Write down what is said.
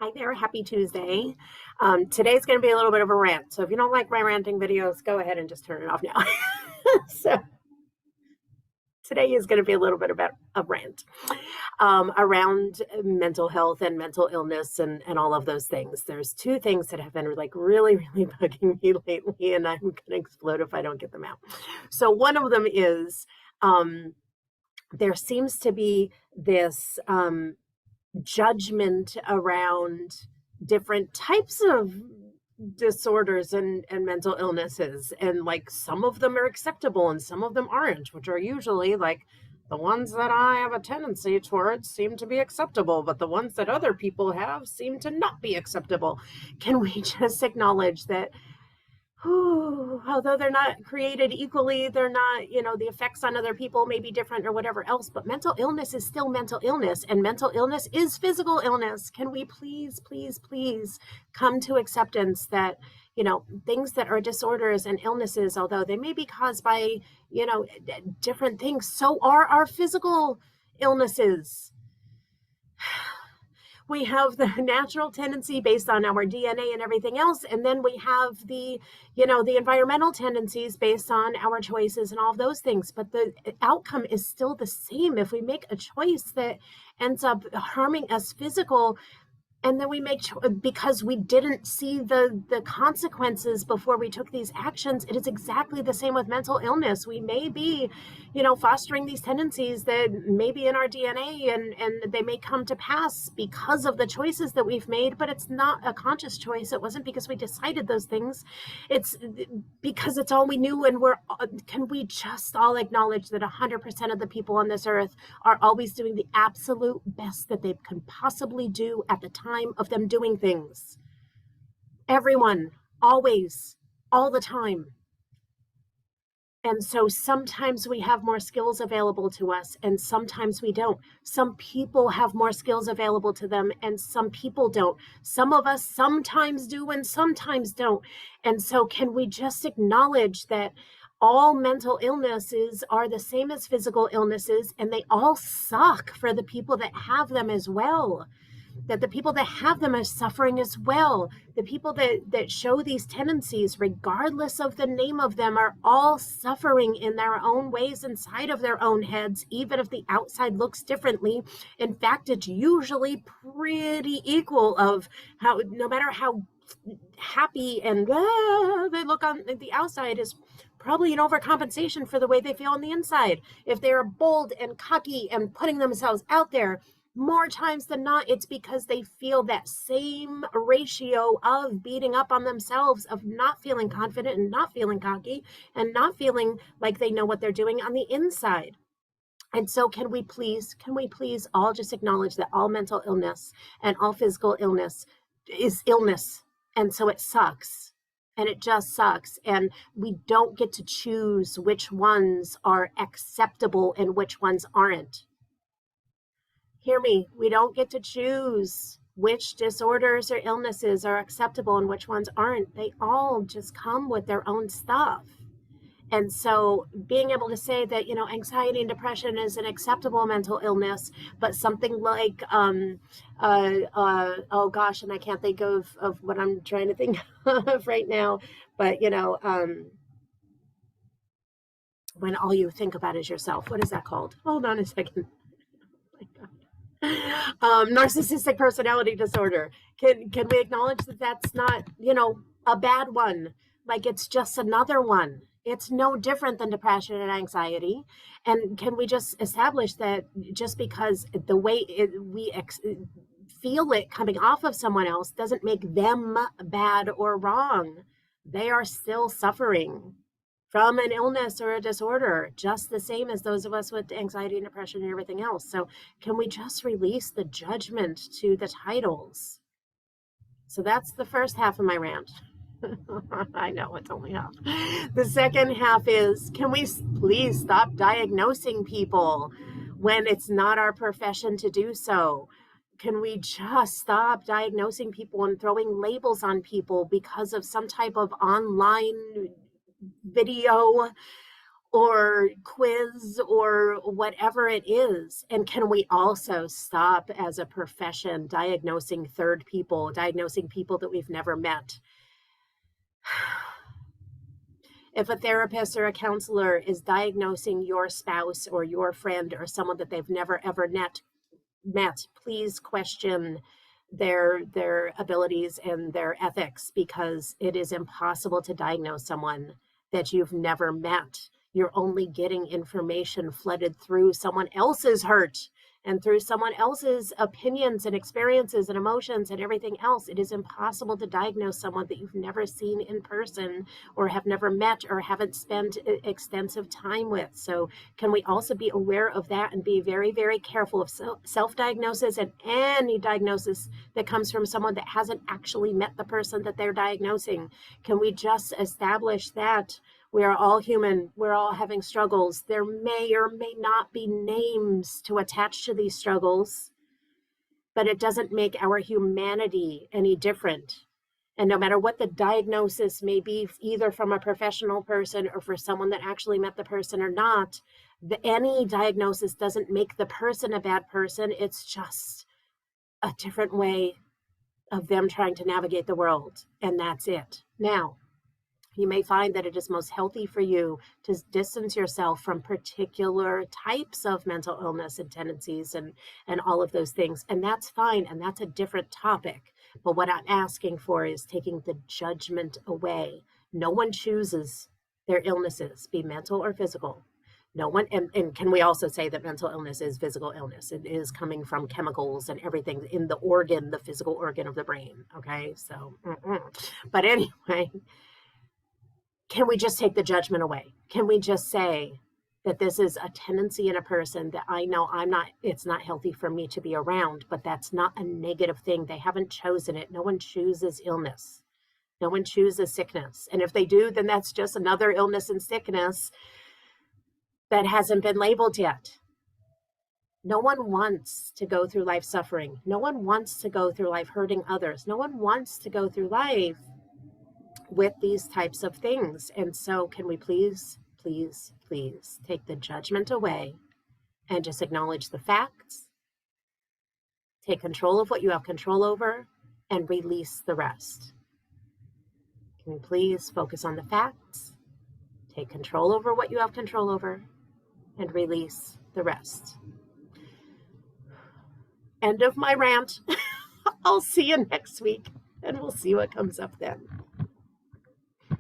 Hi there, happy Tuesday. Today's going to be a little bit of a rant. So if you don't like my ranting videos, go ahead and just turn it off now. So today is going to be a little bit about a rant around mental health and mental illness and all of those things. There's two things that have been like really, really bugging me lately, and I'm going to explode if I don't get them out. So one of them is there seems to be this judgment around different types of disorders and mental illnesses, and like some of them are acceptable and some of them aren't, which are usually like the ones that I have a tendency towards seem to be acceptable, but the ones that other people have seem to not be acceptable. Can we just acknowledge that although they're not created equally, they're not, the effects on other people may be different or whatever else, but mental illness is still mental illness, and mental illness is physical illness. Can we please, please, please come to acceptance that, things that are disorders and illnesses, although they may be caused by, different things, so are our physical illnesses. We have the natural tendency based on our DNA and everything else. And then we have the environmental tendencies based on our choices and all of those things. But the outcome is still the same. If we make a choice that ends up harming us physical, and then we make because we didn't see the consequences before we took these actions, it is exactly the same with mental illness. We may be, fostering these tendencies that may be in our DNA, and they may come to pass because of the choices that we've made, but it's not a conscious choice. It wasn't because we decided those things. It's because it's all we knew. And can we just all acknowledge that 100% of the people on this earth are always doing the absolute best that they can possibly do at the time of them doing things? Everyone, always, all the time. And so sometimes we have more skills available to us and sometimes we don't. Some people have more skills available to them and some people don't. Some of us sometimes do and sometimes don't. And so can we just acknowledge that all mental illnesses are the same as physical illnesses, and they all suck for the people that have them as well? That the people that have them are suffering as well. The people that show these tendencies, regardless of the name of them, are all suffering in their own ways inside of their own heads, even if the outside looks differently. In fact, it's usually pretty equal of how, no matter how happy and they look on the outside, is probably an overcompensation for the way they feel on the inside. If they're bold and cocky and putting themselves out there, more times than not, it's because they feel that same ratio of beating up on themselves, of not feeling confident and not feeling cocky and not feeling like they know what they're doing on the inside. And so can we please all just acknowledge that all mental illness and all physical illness is illness. And so it sucks. And it just sucks. And we don't get to choose which ones are acceptable and which ones aren't. Hear me, we don't get to choose which disorders or illnesses are acceptable and which ones aren't. They all just come with their own stuff. And so being able to say that, anxiety and depression is an acceptable mental illness, but something like, oh gosh, and I can't think of what I'm trying to think of right now, but, when all you think about is yourself, what is that called? Hold on a second. Narcissistic personality disorder. Can we acknowledge that that's not, a bad one? Like, it's just another one. It's no different than depression and anxiety. And can we just establish that just because the way we feel it coming off of someone else doesn't make them bad or wrong? They are still suffering from an illness or a disorder, just the same as those of us with anxiety and depression and everything else. So can we just release the judgment to the titles? So that's the first half of my rant. I know it's only half. The second half is, can we please stop diagnosing people when it's not our profession to do so? Can we just stop diagnosing people and throwing labels on people because of some type of online video or quiz or whatever it is? And can we also stop as a profession diagnosing third people, diagnosing people that we've never met? If a therapist or a counselor is diagnosing your spouse or your friend or someone that they've never ever met, please question their abilities and their ethics, because it is impossible to diagnose someone that you've never met. You're only getting information flooded through someone else's hurt and through someone else's opinions and experiences and emotions and everything else. It is impossible to diagnose someone that you've never seen in person or have never met or haven't spent extensive time with. So can we also be aware of that and be very, very careful of self-diagnosis and any diagnosis that comes from someone that hasn't actually met the person that they're diagnosing? Can we just establish that we are all human, we're all having struggles. There may or may not be names to attach to these struggles, but it doesn't make our humanity any different. And no matter what the diagnosis may be, either from a professional person or for someone that actually met the person or not, any diagnosis doesn't make the person a bad person. It's just a different way of them trying to navigate the world. And that's it. Now, you may find that it is most healthy for you to distance yourself from particular types of mental illness and tendencies and all of those things. And that's fine. And that's a different topic. But what I'm asking for is taking the judgment away. No one chooses their illnesses, be mental or physical. No one, and can we also say that mental illness is physical illness? It is coming from chemicals and everything in the organ, the physical organ of the brain. Okay, so, but anyway, can we just take the judgment away? Can we just say that this is a tendency in a person that I know it's not healthy for me to be around, but that's not a negative thing. They haven't chosen it. No one chooses illness. No one chooses sickness. And if they do, then that's just another illness and sickness that hasn't been labeled yet. No one wants to go through life suffering. No one wants to go through life hurting others. No one wants to go through life with these types of things. And so can we please take the judgment away and just acknowledge the facts, take control of what you have control over, and release the rest? Can we please focus on the facts, take control over what you have control over, and release the rest? End of my rant. I'll see you next week, and we'll see what comes up then.